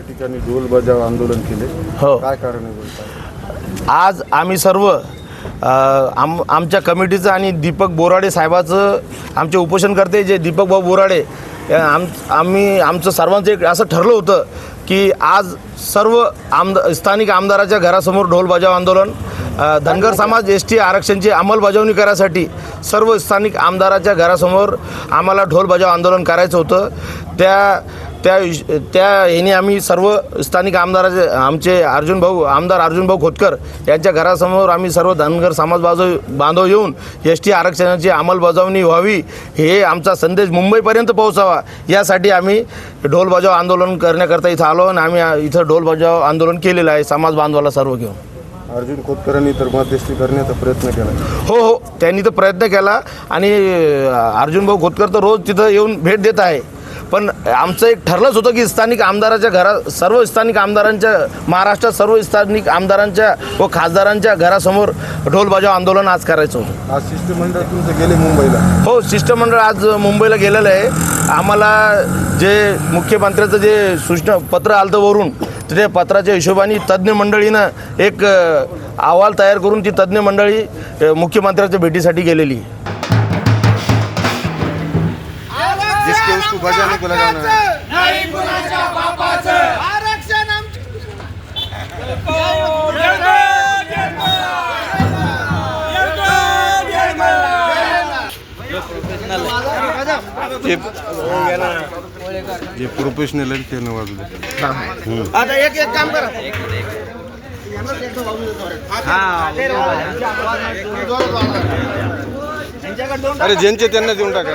ठिकाणी ढोल बजाव आंदोलन केले. हो. काय कारण आहे बोलताय? आज आम्ही सर्व आमच्या कमिटीचं आणि दीपक बोराडे साहेबाचं आमचे उपोषणकर्ते जे दीपक भाऊ बोराडे आमचं सर्वांचं एक असं ठरलं होतं की आज सर्व स्थानिक आमदाराच्या घरासमोर ढोल बजाव आंदोलन, धनगर समाज ST आरक्षणाची अंमलबजावणी करायसाठी सर्व स्थानिक आमदाराच्या घरासमोर आम्हाला ढोल बजाव आंदोलन करायचं होतं. त्या ह्याने आम्ही सर्व स्थानिक आमदाराचे आमचे आमदार अर्जुनभाऊ खोतकर यांच्या घरासमोर आम्ही सर्व धनगर समाज बांधव येऊन ST आरक्षणाची अंमलबजावणी व्हावी हे आमचा संदेश मुंबईपर्यंत पोहोचावा यासाठी आम्ही ढोल बजाव आंदोलन करण्याकरता इथं आलो आणि आम्ही इथं ढोल बजाव आंदोलन केलेलं आहे समाज बांधवाला सर्व घेऊन. अर्जुन खोतकरांनी तर मध्यस्थी करण्याचा प्रयत्न केला. हो, त्यांनी तर प्रयत्न केला आणि अर्जुनभाऊ खोतकर तर रोज तिथं येऊन भेट देत आहे. पण आमचं एक ठरलंच होतं की स्थानिक आमदाराच्या सर्व स्थानिक आमदारांच्या महाराष्ट्रात सर्व स्थानिक आमदारांच्या व खासदारांच्या घरासमोर ढोल बजाव आंदोलन आज करायचं होतं. आज शिष्टमंडळ तुमचं गेले मुंबईला? हो, शिष्टमंडळ आज मुंबईला गेलेलं आहे. आम्हाला जे मुख्यमंत्र्याचं जे सूचना पत्र आलं वरून त्या पत्राच्या हिशोबाने तज्ज्ञ मंडळीनं एक अहवाल तयार करून ती तज्ज्ञ मंडळी मुख्यमंत्र्याच्या भेटीसाठी गेलेली. जिसके उसको बजाने को लगाना है. नाही कुणाच्या बापाचं आरक्षण जे प्रोफेशनल आहे ते वाजले. आता एक काम करा. अरे ज्यांचे त्यांना देऊन टाका.